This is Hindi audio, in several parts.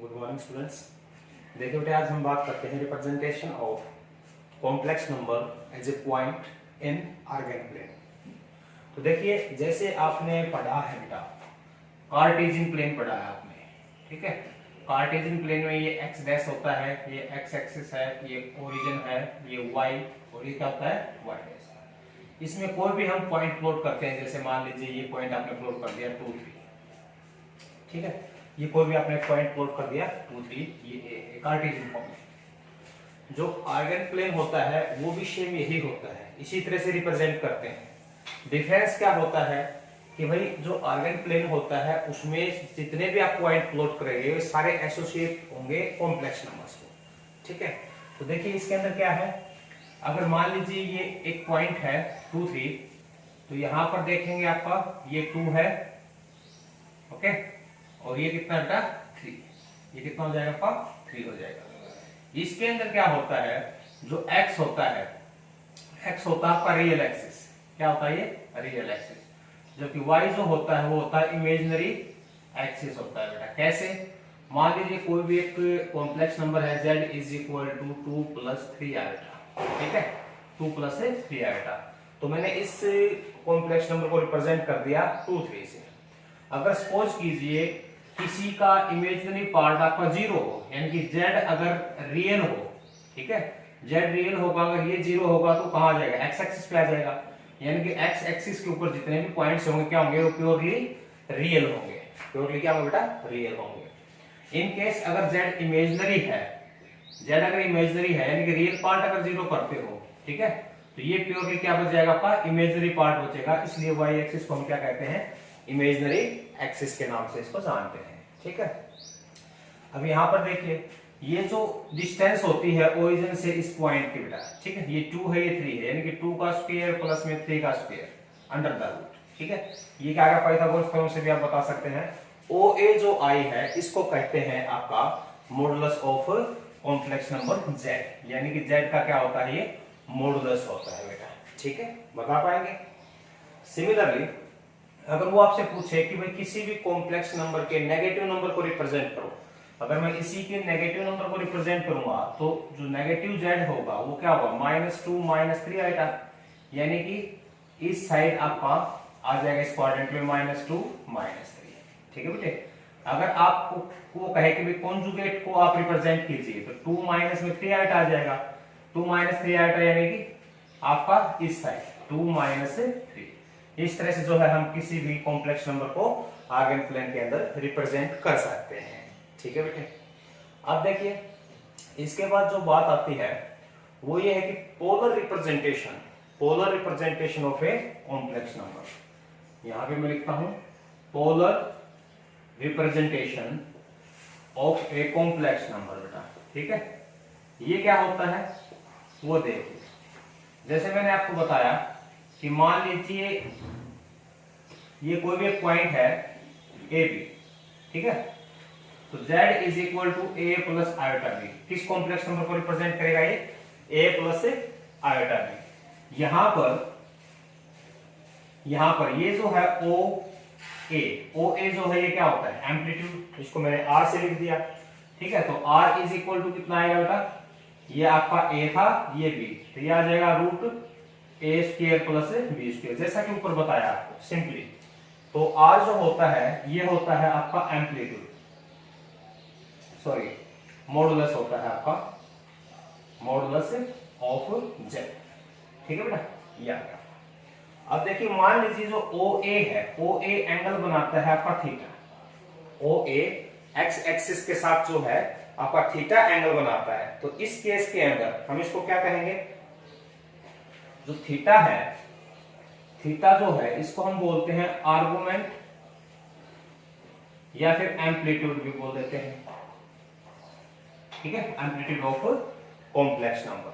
Good morning students. देखिए बेटे, आज हम बात करते हैं representation of complex number as a point in Argand plane. तो देखिए, जैसे आपने पढ़ा है बेटा, कार्टेशियन प्लेन पढ़ा है आपने, ठीक है। कार्टेशियन प्लेन में ये एक्स डैश होता है, ये एक्स एक्सिस है, ये ओरिजिन है, ये वाई, और ये क्या होता है, वाई डैश। इसमें कोई भी हम पॉइंट प्लॉट करते हैं, जैसे मान लीजिए ये पॉइंट आपने प्लॉट कर दिया 2 3, ठीक है। ये कोई भी आपने पॉइंट प्लॉट कर दिया 2 3, ये कार्टेशियन फॉर्म में। जो ऑर्गेनिक प्लेन होता है वो भी सेम यही होता है, इसी तरह से रिप्रेजेंट करते हैं। डिफरेंस क्या होता है कि भाई जो ऑर्गेनिक प्लेन होता है उसमें जितने भी आप पॉइंट प्लॉट करेंगे वो सारे एसोसिएट होंगे कॉम्प्लेक्स नंबर्स को, ठीक है। तो देखिए इसके अंदर क्या है, अगर मान लीजिए ये एक पॉइंट है 2 3, तो यहां पर देखेंगे आपका ये 2 है, ओके, और ये कितना बेटा 3, ये कितना हो जाएगा आपका 3 हो जाएगा। इसके अंदर क्या होता है, जो x होता है, x होता है आपका रियल एक्सिस, क्या होता है ये रियल एक्सिस, जबकि y जो होता है वो होता है इमेजिनरी एक्सिस होता है बेटा। कैसे, मान लीजिए कोई भी एक कॉम्प्लेक्स नंबर है z is equal to 2 + 3 iota, ठीक है, 2 + 3 आयोटा। तो मैंने इस कॉम्प्लेक्स नंबर को रिप्रेजेंट कर दिया 2 3 से। अगर सपोज कीजिए किसी का इमेजिनरी पार्ट आपका 0 हो, यानी कि z अगर रियल हो, ठीक है, z रियल होगा, अगर ये 0 होगा तो कहां आ जाएगा, x एक्सिस पे आ जाएगा, यानी कि x एक्सिस के ऊपर जितने भी पॉइंट्स होंगे क्या होंगे, वो प्योरली रियल होंगे। प्योरली क्या होगा बेटा, रियल होंगे। इन केस अगर z इमेजिनरी है, z अगर इमेजिनरी है यानी कि रियल पार्ट अगर 0 करते हो, ठीक है, तो ये प्योरली क्या बच जाएगा आपका, इमेजिनरी पार्ट बचेगा। इसलिए y एक्सिस को हम क्या कहते हैं, इमेजिनरी एक्सिस के नाम से इसको जानते हैं, ठीक है। अब यहां पर देखिए, ये जो डिस्टेंस होती है ओरिजिन से इस पॉइंट की बेटा, ठीक है, ये 2 है, ये 3 है, यानी कि 2 का स्क्वायर प्लस में 3 का स्क्वायर अंडर द रूट, ठीक है। ये क्या है, पाइथागोरस थ्योरम से भी आप बता सकते हैं। OA जो I है इसको कहते हैं आपका modulus of complex number z, यानी कि z का क्या होता है, ये मॉडुलस होता है बेटा, ठीक है, बता पाएंगे। सिमिलरली अगर वो आपसे पूछे कि भाई किसी भी कॉम्प्लेक्स नंबर के नेगेटिव नंबर को रिप्रेजेंट करो, अगर मैं इसी के नेगेटिव नंबर को रिप्रेजेंट करूंगा तो जो नेगेटिव z होगा वो क्या होगा, -2 -3 आएगा, यानी कि इस साइड आपका आ जाएगा इस क्वाड्रेंट में -2 -3, ठीक है बेटे। अगर आपको वो कहे कि भाई कॉन्जुगेट को आप रिप्रेजेंट कीजिए तो 2 - 3 आइटा आ जाएगा, 2 - 3 आइटा यानी कि आपका इस साइड 2 -3। इस तरह से जो है हम किसी भी कॉम्प्लेक्स नंबर को ऑर्गेनिक प्लेन के अंदर रिप्रेजेंट कर सकते हैं, ठीक है बेटे। अब देखिए इसके बाद जो बात आती है वो ये है कि polar representation of a complex number. यहां पे मैं लिखता हूं polar representation of a complex number बेटा, ठीक है। ये क्या होता है वो देखिए, जैसे मैंने आपको बताया कि मान लीजिए ये कोई भी एक पॉइंट है ए बी, ठीक है, तो z is equal to a plus iota B, किस कॉम्प्लेक्स नंबर को रिप्रेजेंट करेगा, ये a प्लस आयोटा बी। यहां पर ये जो है o a जो है ये क्या होता है, एम्पलीट्यूड, इसको मैंने r से लिख दिया, ठीक है। तो r इज इक्वल टू कितना आएगा बेटा, ये आपका a था, ये b, तो ये आ जाएगा √a² प्लस b², जैसा कि ऊपर बताया आपको सिंपली। तो r जो होता है ये होता है आपका एम्पलीट्यूड, सॉरी मॉडुलस होता है आपका, मॉडुलस ऑफ z, ठीक है बेटा, ये आ गया। अब देखिए मान लीजिए जो OA है, OA एंगल बनाता है आपका थीटा, OA x एक्सिस के साथ जो है आपका थीटा एंगल बनाता है। तो इस केस के अंदर हम इसको क्या कहेंगे, जो थीटा है, थीटा जो है इसको हम बोलते हैं आर्गुमेंट या फिर एम्पलीट्यूड भी बोल देते हैं, ठीक है, एम्पलीट्यूड ऑफ कॉम्प्लेक्स नंबर।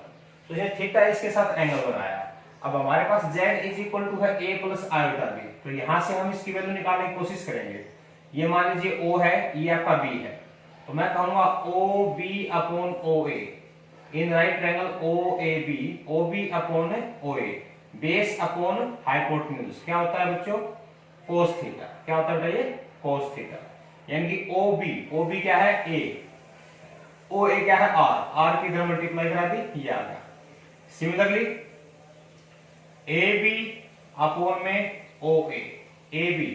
तो ये थीटा इसके साथ एंगल बनाया। अब हमारे पास z इज इक्वल टू है a प्लस आयोटा बी, तो यहां से हम इसकी वैल्यू निकालने की कोशिश करेंगे। ये मान लीजिए o है, ये आपका b है, तो मैं कहूंगा OB upon OA in right triangle OB upon OA base upon hypotenuse क्या होता है बच्चों, cos थीटा, क्या होता है ये cos थीटा। यानी कि ओ बी क्या है ए, ओ ए क्या है आर की इधर मल्टीप्लाई करा दी, ये आ गया। सिमिलरली ए बी अपॉन में ओ ए बी,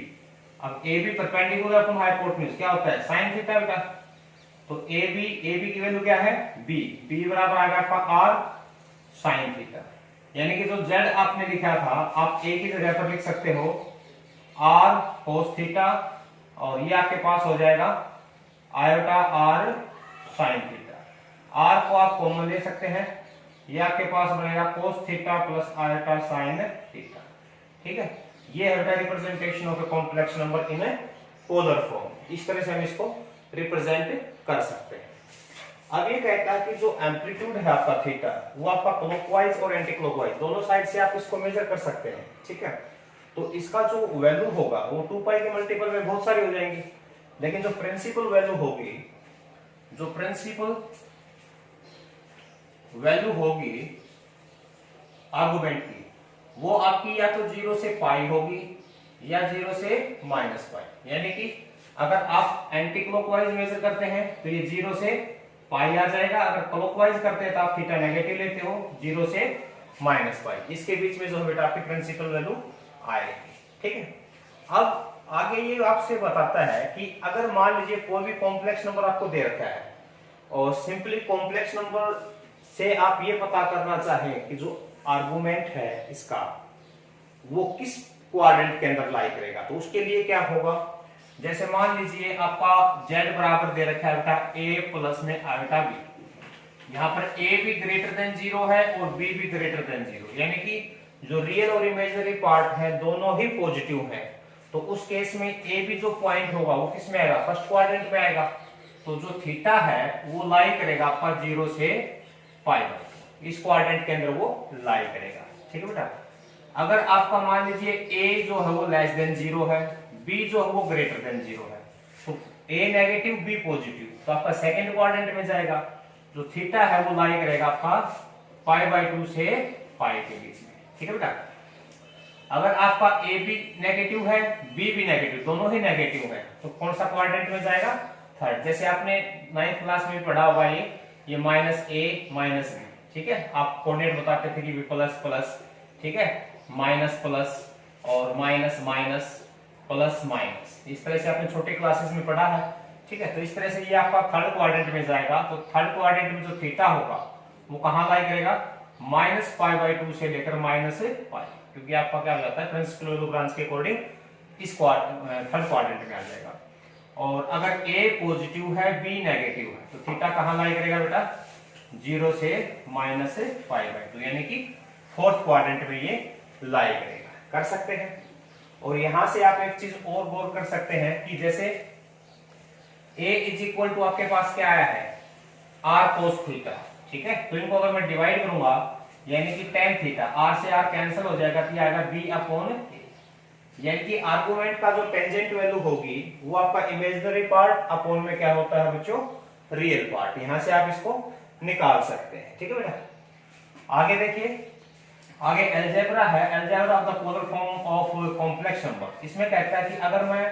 अब A B perpendicular upon hypotenuse क्या होता है साइन थीटा बेटा। तो ए बी की वैल्यू क्या है बी बराबर आ गया आपका आर साइन थीटा। यानी कि जो जेड आपने लिखा था आप ए की जगह पर लिख सकते हो आर कोस थीटा, और ये आपके पास हो जाएगा iota R sine theta. R को आप कॉमन ले सकते हैं, ये आपके पास बनेगा cos theta plus iota sine theta. ठीक है, ये है representation of a complex number in A polar form. इस तरह से हम इसको रिप्रेजेंट कर सकते हैं। अब ये कहता है कि जो एम्पलीट्यूड है आपका थीटा वो आपका क्लॉकवाइज और एंटी क्लॉकवाइज दोनों साइड से आप इसको मेजर कर सकते हैं। ठीक है, तो इसका जो वैल्यू होगा वो 2 पाई के मल्टीपल में बहुत सारी हो जाएंगी, लेकिन जो प्रिंसिपल वैल्यू होगी, जो प्रिंसिपल वैल्यू होगी आर्गुमेंट की, वो आपकी या तो 0 से पाई होगी या 0 से माइनस पाई। यानी कि अगर आप एंटी क्लॉकवाइज मेजर करते हैं तो ये 0 से पाई आ जाएगा, अगर क्लॉकवाइज करते हैं तो आप थीटा नेगेटिव लेते हो 0 से माइनस पाई, इसके बीच में जो है बेटा आपकी प्रिंसिपल वैल्यू आएगी। ठीक है, अब आगे ये आपसे बताता है कि अगर मान लीजिए कोई भी कॉम्प्लेक्स नंबर आपको दे रखा है और सिंपली कॉम्प्लेक्स नंबर से आप ये पता करना चाहें कि जो आर्गुमेंट है इसका वो किस क्वाड्रेंट के अंदर लाई करेगा, तो उसके लिए क्या होगा, जैसे मान लीजिए आपका z बराबर दे रखा है बेटा a प्लस में आयोटा b, यहाँ पर a भी ग्रेटर देन 0 है और b भी ग्रेटर देन 0, यानी कि जो रियल और इमेजिनरी पार्ट है दोनों ही पॉजिटिव है। तो उस केस में a भी जो पॉइंट होगा वो किस में आएगा, फर्स्ट क्वाड्रेंट में आएगा। तो जो थीटा है वो लाई करेगा आपका 0 से पाई, इस क्वाड्रेंट के अंदर वो लाई करेगा। ठीक है बेटा, अगर आपका मान लीजिए a जो है वो लेस देन 0 है, b जो है वो ग्रेटर देन 0 है, तो a नेगेटिव b पॉजिटिव, तो आपका सेकंड क्वाड्रेंट में जाएगा। जो थीटा है वो लाई करेगा आपका π/2 से पाई के बीच में। ठीक है बेटा, अगर आपका a भी नेगेटिव है b भी नेगेटिव, दोनों ही नेगेटिव है, तो कौन सा क्वाड्रेंट में जाएगा, थर्ड। जैसे आपने 9th क्लास में पढ़ा होगा ये माइनस a माइनस b। ठीक है, आप कोऑर्डिनेट बताते थे कि b प्लस प्लस, ठीक है, माइनस प्लस और माइनस माइनस प्लस माइनस, इस तरह से आपने छोटे क्लासेस में पढ़ा है। ठीक है, तो इस तरह से ये आपका थर्ड क्वाड्रेंट में जाएगा। तो थर्ड क्वाड्रेंट में जो थीटा होगा वो कहां लाई करेगा, -π/2 से लेकर -π, क्योंकि आपका क्या हो जाता है प्रिंसिपल वैल्यू ब्रांच के अकॉर्डिंग इस थर्ड क्वाड्रेंट में आ जाएगा। और अगर a पॉजिटिव है b नेगेटिव है तो थीटा कहां लाई करेगा बेटा, 0 से -π/2, यानी कि फोर्थ क्वाड्रेंट में ये लाई करेगा। कर सकते हैं। और यहां से आप एक चीज और गौर कर सकते हैं कि जैसे a इज इक्वल टू आपके पास क्या आया है r cos थीटा। ठीक है, तो इनको अगर मैं डिवाइड करूंगा यानी कि tan थीटा, r से r कैंसिल हो जाएगा तो ये आएगा b/a, यानी कि आर्गुमेंट का जो टेंजेंट वैल्यू होगी वो आपका इमेजिनरी पार्ट अपॉन में क्या होता है बच्चों, रियल पार्ट। यहां से आप इसको निकाल सकते हैं। ठीक है बेटा, आगे देखिए, आगे अलजेब्रा है, algebra of the polar form of complex number. इसमें कहता है कि अगर मैं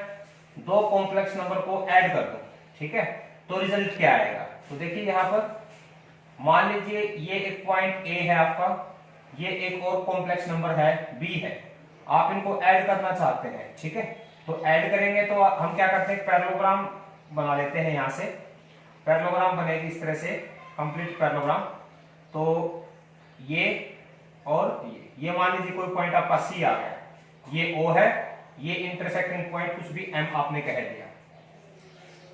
दो कॉम्प्लेक्स नंबर को ऐड कर दूं, ठीक है, तो रिजल्ट क्या आएगा। तो देखिए यहाँ पर मान लीजिए ये एक पॉइंट A है आपका, ये एक और कॉम्प्लेक्स नंबर है B है, आप इनको ऐड करना चाहते हैं। ठीक है, तो ऐड करेंगे तो हम क्या करते हैं, पैरेललोग्राम बना लेते हैं। यहाँ से पैरेललोग्राम बनेगी इस तरह से, कंप्लीट पैरेललोग्राम। तो ये और ये मान लीजिए कोई पॉइंट आपका C आ गया, ये O है, ये इंटरसेक्टिंग पॉइंट कुछ भी M आपने कह दिया।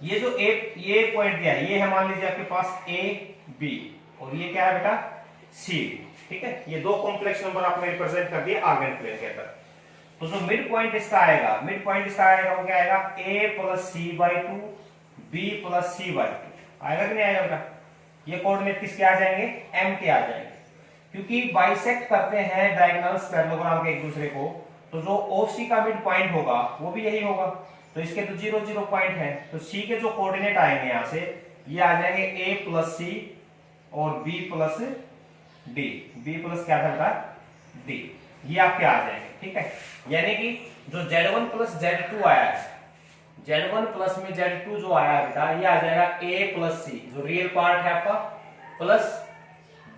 ये जो ये पॉइंट दिया ये है मान लीजिए आपके पास A B, और ये क्या है बेटा C। ठीक है, ये दो कॉम्प्लेक्स नंबर आपने रिप्रेजेंट कर दिए आर्गेन प्लेन के अंदर। तो जो मिड पॉइंट इसका आएगा, मिड पॉइंट इसका आएगा वो क्या आएगा, A plus C/2 B plus C/2 आएगा कि नहीं आएगा बेटा। ये कोऑर्डिनेट किसके आ जाएंगे, M के आ जाएंगे, क्योंकि बाइसेक्ट करते हैं डायगोनल्स पैरेललोग्राम के एक दूसरे को, तो जो OC का मिड पॉइंट होगा वो भी यही होगा। तो इसके तो 0 0 पॉइंट है, तो C के जो कोऑर्डिनेट आएंगे यहाँ से ये आ जाएंगे A प्लस C और B plus D, B plus क्या था बेटा D, ये आपके आ जाएंगे। ठीक है, यानी कि जो Z1 प्लस Z2 आया है, Z1 प्लस में Z2 जो आया बेटा ये आ जाएगा A प्लस सी जो रियल पार्ट है आपका, प्लस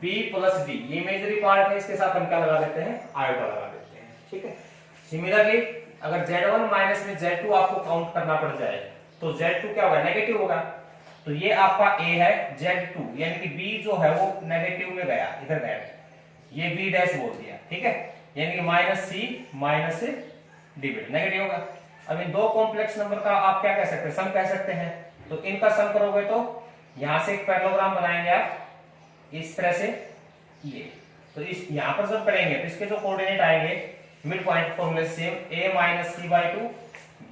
B प्लस D ये इमेजरी पार्ट है, इसके साथ हम क्या लगा देते हैं, आयोटा लगा देते हैं। ठीक है। सिमिलरली अगर Z1 माइनस में Z2 आपको काउंट करना पड़ जाए तो Z2 क्या होगा, नेगेटिव होगा। तो ये आपका A है, Z2 यानी कि B जो है वो नेगेटिव में गया, इधर गया, ये B डैश बोल दिया। ठीक है, यानी कि माइनस सी माइनस डी नेगेटिव होगा। अब इन दो कॉम्प्लेक्स नंबर का आप क्या कह सकते हैं, सम कह सकते हैं। तो इनका सम करोगे तो यहां से एक पैरेललोग्राम बनाएंगे आप इस तरह से, ये तो इस यहां पर जब करेंगे तो इसके जो कोऑर्डिनेट आएंगे मिड पॉइंट फॉर्मूले same, a minus C by two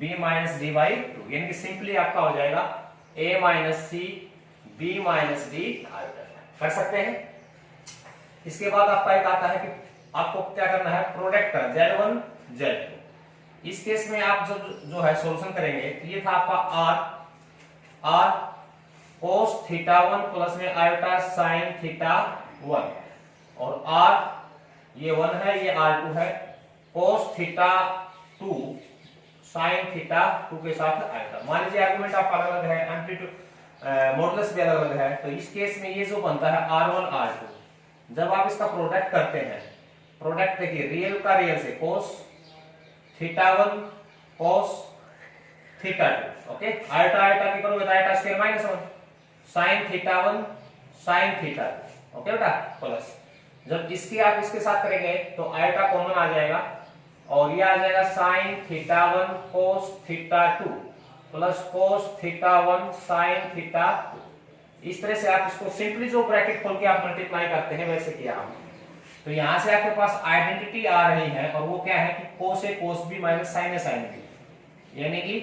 B minus D by two, यानी कि सिंपली आपका हो जाएगा a minus C B minus D कर सकते हैं। इसके बाद आपका एक आता है कि आपको क्या करना है, प्रोडक्ट का Z1 Z2। इस केस में आप जो है सॉल्यूशन करेंगे तो ये था आपका r cos थीटा 1 प्लस में आयोटा साइन थीटा 1 और r ये 1 है ये r2 है, cos थीटा 2 साइन थीटा 2 के साथ आयोटा। मान लीजिए आर्गुमेंट आपका अलग अलग है, एम्पलीट्यूड मॉडुलस भी अलग अलग है, तो इस केस में ये जो बनता है r1 r2, जब आप इसका प्रोडक्ट करते हैं, प्रोडक्ट देखिए रियल का रियल से cos theta 1 cos theta 2, okay, iota iota की करोगे तो iota square minus 1 sign theta 1 sine theta 2, okay बेटा, प्लस जब इसकी आप इसके साथ करेंगे तो आयोटा कॉमन आ जाएगा और ये आ जाएगा sign theta 1 cos theta 2 plus cos theta 1 sine theta 2। इस तरह से आप इसको सिंपली जो ब्रैकेट खोल के आप मल्टीप्लाई करते हैं वैसे किया हमने। तो यहां से आपके पास आइडेंटिटी आ रही है और वो क्या है कि cos a cos b minus sin a sin b, यानी कि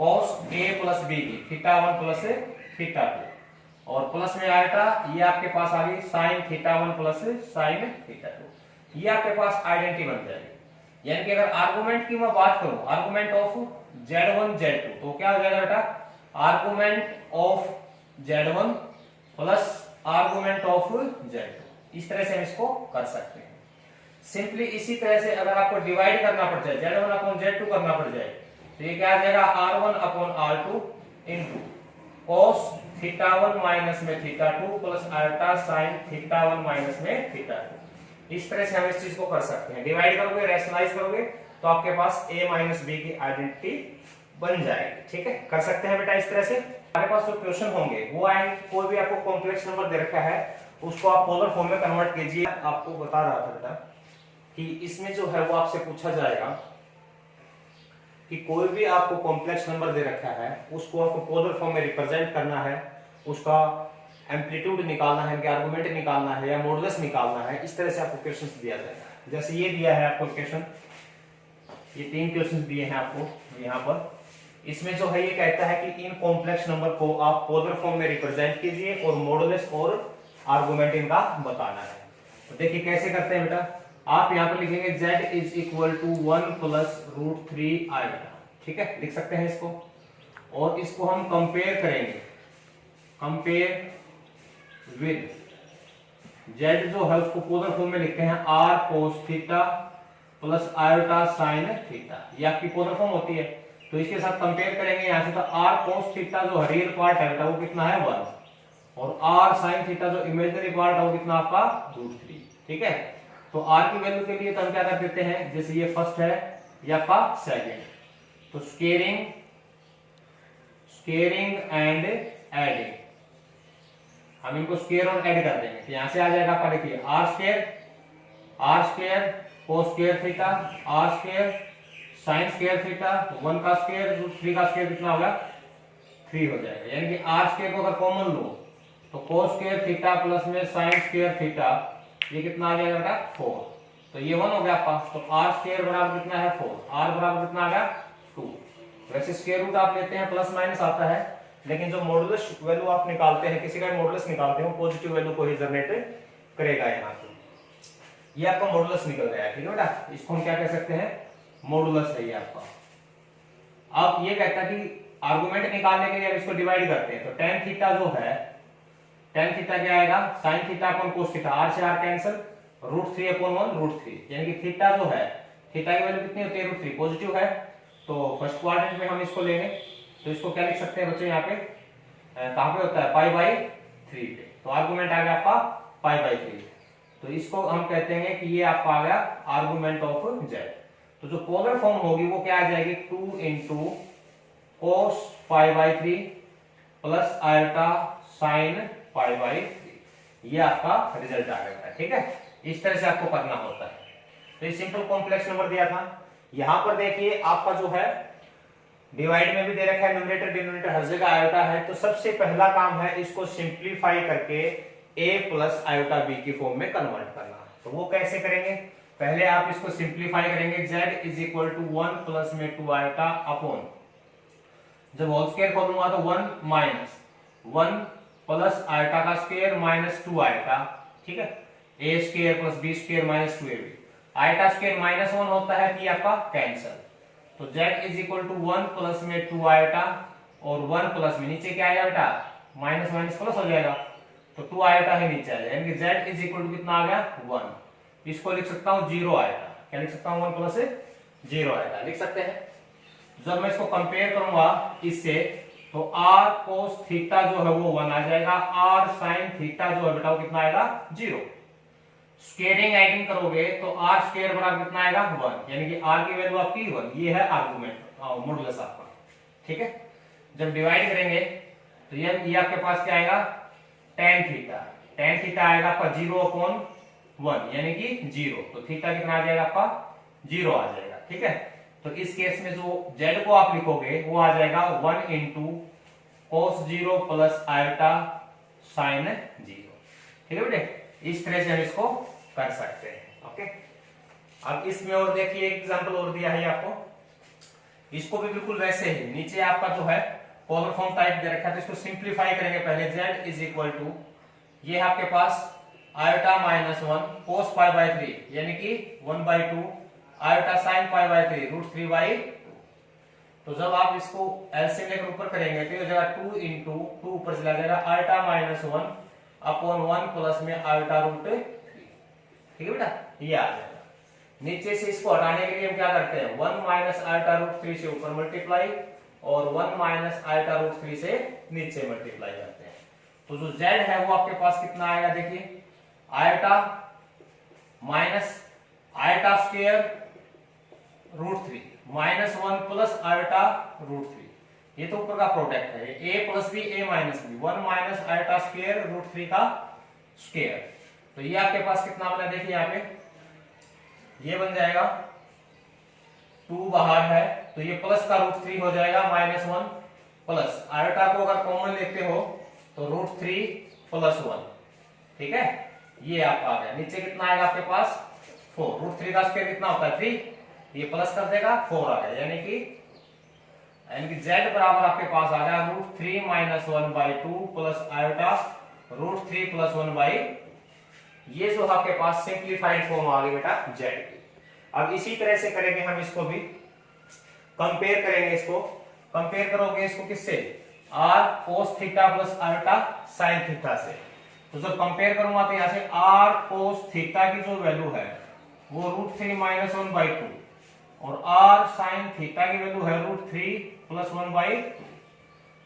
cos a प्लस b की थीटा 1 प्लस थीटा 2 और प्लस में आएगा ये आपके पास आ गई sin theta 1 plus sin theta 2। ये आपके पास आइडेंटिटी बन जाएगी। यानी कि अगर आर्गुमेंट की मैं बात करूं, आर्गुमेंट ऑफ Z1 Z2 तो क्या हो जाएगा बेटा, argument of Z1 plus argument of Z2। इस तरह से हम इसको कर सकते हैं। सिंपली इसी तरह से अगर आपको डिवाइड करना पड़ जाए, Z1 अपॉन Z2 करना पड़ जाए तो ये क्या आ जाएगा, R1 upon R2 into cos theta 1 minus में theta 2 plus iota sine theta 1 minus में थीटा 2। इस तरह से हम इस चीज को कर सकते हैं। डिवाइड करोगे, रैशनलाइज करोगे तो आपके पास a माइनस b की आइडेंटिटी बन जाएगी। ठीक है, कर सकते हैं बेटा। इस तरह से हमारे पास जो क्वेश्चन होंगे वो आएंगे, कोई भी आपको कॉम्प्लेक्स नंबर दे रखा है उसको आप पोलर फॉर्म में कन्वर्ट कीजिए। आपको बता रहा था बेटा कि इसमें जो है वो आपसे पूछा जाएगा कि कोई भी आपको कॉम्प्लेक्स नंबर दे रखा है उसको आपको पोलर फॉर्म में रिप्रेजेंट करना है, उसका एम्पलीट्यूड निकालना है, आर्गुमेंट निकालना है या मॉडुलस निकालना है। इस तरह से आपको क्वेश्चंस दिया जाएगा। जैसे ये दिया है आपको क्वेश्चन, ये 3 क्वेश्चन दिए हैं आपको यहाँ पर। इसमें जो है ये कहता है कि इन कॉम्प्लेक्स नंबर को आप पोलर फॉर्म में रिप्रेजेंट कीजिए और मॉडुलस और आर्गुमेंट इनका बताना है। तो देखिए कैसे करते हैं बेटा, आप यहाँ पर लिखेंगे z is equal to 1 plus root 3 iota. ठीक है, लिख सकते हैं इसको और इसको हम कंपेयर करेंगे, कंपेयर विद z जो है उसको पोलर फॉर्म में लिखते हैं r cos theta plus iota sine theta, ये आपकी पोलर फॉर्म होती है। तो इसके साथ कंपेयर करेंगे यहाँ से, तो r cos थीटा जो रियल पार्ट है बेटा वो कितना है 1 और r sin थीटा जो इमेजिनरी पार्ट है वो कितना आपका √3। ठीक है, तो r की वैल्यू के लिए तो हम क्या कर देते हैं, जैसे ये फर्स्ट है या आपका सेकंड, तो स्केयरिंग एंड एडिंग, हम इनको स्केयर और ऐड कर देंगे। तो यहां से आ जाएगा आपका, देखिए r square cos square theta, r square sin square theta, 1 का स्क्वायर √3 का स्क्वायर कितना होगा 3 हो जाएगा। यानी कि r स्क्वायर को अगर कॉमन लो तो cos स्क्वायर थीटा प्लस में sin स्क्वायर थीटा, ये कितना आ जाएगा बेटा 4, तो ये 1 हो गया आपका। तो r स्क्वायर बराबर कितना है 4, r बराबर कितना आ गया 2। वैसे स्क्वायर रूट आप लेते हैं प्लस माइनस आता है, लेकिन जो मॉडुलस वैल्यू आप निकालते हैं, किसी का मॉडुलस निकालते हैं, पॉजिटिव वैल्यू को ही जनरेट करेगा। यहाँ पे ये आपका मॉडुलस निकल गया है। ठीक है बेटा, इसको हम क्या कह सकते हैं, मॉडुलस है ये आपका। अब ये कहता है कि आर्गुमेंट निकालने के लिए इसको डिवाइड करते हैं, तो tan थीटा जो है, tan थीटा क्या आएगा sin theta upon cos theta, r से r कैंसिल, √3 अपॉन 1 √3, यानी कि थीटा जो है, थीटा की वैल्यू कितनी होती है √3, पॉजिटिव है। तो फर्स्ट क्वाड्रेंट में हम इसको लेंगे, तो इसको क्या लिख सकते हैं बच्चों, यहाँ पे कहाँ पे होता है, पाई बाई 3 पे। तो आर्गुमेंट आ गया आपका पाई बाई 3। तो इसको हम कहते हैं कि ये आपका आ गया आर्गुमेंट ऑफ जेड। तो जो पोलर फॉर्म होगी वो क्या आ जाएगी, 2 into cos pi by 3 plus iota sine pi by 3। ये आपका रिजल्ट आ गया। ठीक है, इस तरह से आपको करना होता है। तो ये सिंपल कॉम्प्लेक्स नंबर दिया था। यहां पर देखिए आपका जो है डिवाइड में भी दे रखा है, न्यूमरेटर डिनोमिनेटर हर जगह आयोटा है। तो सबसे पहला काम है इसको सिंप्लीफाई करके a प्लस आयोटा b की फॉर्म में कन्वर्ट करना। तो वो कैसे करेंगे, पहले आप इसको सिंप्लीफाई करेंगे, z is equal to 1 plus में 2 आयोटा अपॉन, जब होल स्क्वायर खोलूंगा तो 1 माइनस 1 प्लस आयोटा का स्क्वायर माइनस 2 आयोटा। ठीक है, a square plus b square minus 2ab। Iota square minus 1 होता है कि आपका कैंसल। तो z is equal to 1 plus में 2 आयोटा और 1 प्लस में नीचे क्या आएगा बेटा, माइनस माइनस प्लस हो जाएगा, तो 2 आयोटा ही नीचे आ जाएगा, यानी कि z इज इक्वल टू कितना आ गया 1। इसको लिख सकता हूं 0 आयोटा, क्या लिख सकता हूं 1 प्लस 0 आयोटा लिख सकते हैं। जब मैं इसको कंपेयर करूंगा इससे तो r cos थीटा जो है वो 1 आ जाएगा, r sin थीटा जो है बेटा वो कितना आएगा 0। स्क्वेयरिंग एडिंग करोगे तो r स्क्वायर बराबर कितना आएगा 1, यानी कि r की वैल्यू आपकी 1। ये है आर्गुमेंट मॉडुलस आपका। ठीक है, जब डिवाइड करेंगे तो ये आपके पास क्या आएगा tan थीटा, tan थीटा आएगा आपका 0/1 यानी कि 0। तो थीटा कितना आ जाएगा आपका 0 आ जाएगा। ठीक है, तो इस केस में जो z को आप लिखोगे वो आ जाएगा 1 into cos 0 plus iota sign 0। ठीक है बेटे, इस तरह से हम इसको कर सकते हैं। ओके, अब इसमें और देखिए एक एग्जांपल और दिया है आपको, इसको भी बिल्कुल वैसे ही नीचे आपका जो है पोलर फॉर्म टाइप दे रखा है। तो इसको सिंप्लीफाई करेंगे पहले, z इज इक्वल टू ये आपके पास iota minus 1 cos pi by 3 यानी कि 1/2 आयोटा साइन पाई बाई 3 √3/2। तो जब आप इसको एलसीएम लेकर ऊपर करेंगे तो ये हो जाएगा 2 इंटू 2 ऊपर चला जाएगा आयोटा माइनस 1 अपॉन 1 प्लस में आयोटा √3। ठीक है बेटा, ये आ जाएगा। नीचे से इसको हटाने के लिए हम क्या करते हैं, 1 माइनस आयोटा √3 से ऊपर मल्टीप्लाई और 1 माइनस आयोटा √3 से नीचे मल्टीप्लाई करते हैं। तो जो z है वो आपके पास कितना आएगा, देखिए iota minus iota square √3 minus 1 plus iota √3। ये तो ऊपर का प्रोडक्ट है, a plus b a minus b, 1 minus iota square √3 का स्क्वायर। तो ये आपके पास कितना बना, देखिए यहाँ पे ये बन जाएगा 2 बाहर है तो ये प्लस का √3 हो जाएगा माइनस 1 प्लस आयोटा को अगर कॉमन लेते हो तो √3 प्लस 1। ठीक है, ये आपका आ गया। नीचे कितना आएगा आपके पास 4, √3 का स्क्वायर कितना होता है 3, ये प्लस कर देगा 4 आ गया, यानी कि z बराबर आपके पास आ गया √3 माइनस 1/2 प्लस आयोटा √3 प्लस 1/, ये जो आपके पास सिंप्लीफाइड फॉर्म आ गई बेटा z की। अब इसी तरह से करेंगे हम, इसको भी कंपेयर करेंगे। इसको कंपेयर करोगे इसको किससे, r cos theta plus iota sin theta से। तो जब कंपेयर करूंगा तो यहां से r cos थीटा की जो वैल्यू है वो √3 माइनस 1/2 और r sin थीटा की वैल्यू है √3 प्लस 1/2।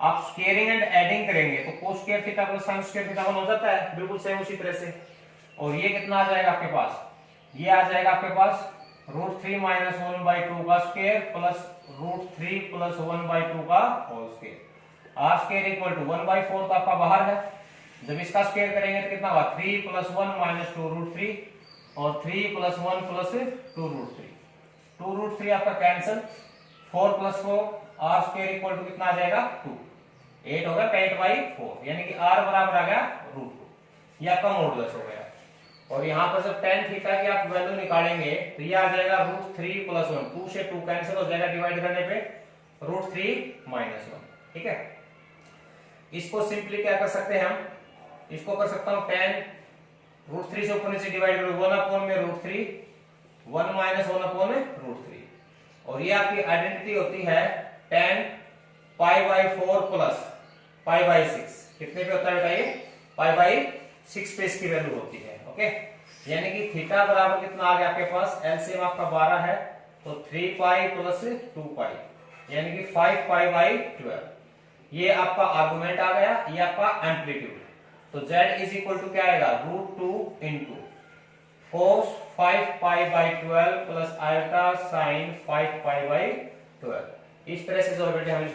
आप स्क्वेयरिंग एंड एडिंग करेंगे तो cos square theta plus sin square theta 1 हो जाता है, बिल्कुल सेम उसी तरह से। और ये कितना आ जाएगा आपके पास, ये आ जाएगा आपके पास √3 माइनस 1/2 का स्क्वायर प्लस √3 प्लस 1/2 का whole square. r square equal to 1/4 तो आपका बाहर है, जब इसका स्क्वायर करेंगे तो कितना होगा 3 प्लस 1 माइनस 2 √3 और 3 प्लस 1 प्लस 2 √3। 2 √3 आपका cancel, 4 plus 4 r square equal to कितना आ जाएगा 2, 8 होगा 8/4 यानी कि r बराबर आ गया √2। ये आपका मॉडुलस हो गया। और यहाँ पर जब tan थीटा की आप वैल्यू निकालेंगे तो ये आ जाएगा √3 प्लस 1, 2 से 2 कैंसिल हो जाएगा, डिवाइड करने पे √3 माइनस 1। ठीक है, इसको सिंपली क्या कर सकते हैं हम, इसको कर सकता हूं tan √3 से ऊपर नीचे डिवाइड करो 1/में √3, 1 माइनस 1/में √3। और ये आपकी आइडेंटिटी होती है tan π/4 प्लस π/6। कितने पे होता है बेटा ये, π/6 पे इसकी वैल्यू होती है। ओके, यानी कि थीटा बराबर कितना आ गया आपके पास, एलसीएम आपका 12 है तो 3π प्लस 2π यानी कि 5π/12। ये आपका आर्गुमेंट आ गया, ये आपका एम्पलीट्यूड। तो z इज इक्वल टू क्या आएगा, √2 into cos 5π/12 plus iota sine 5π/12। इस तरह से जो ऑलरेडी हम इसको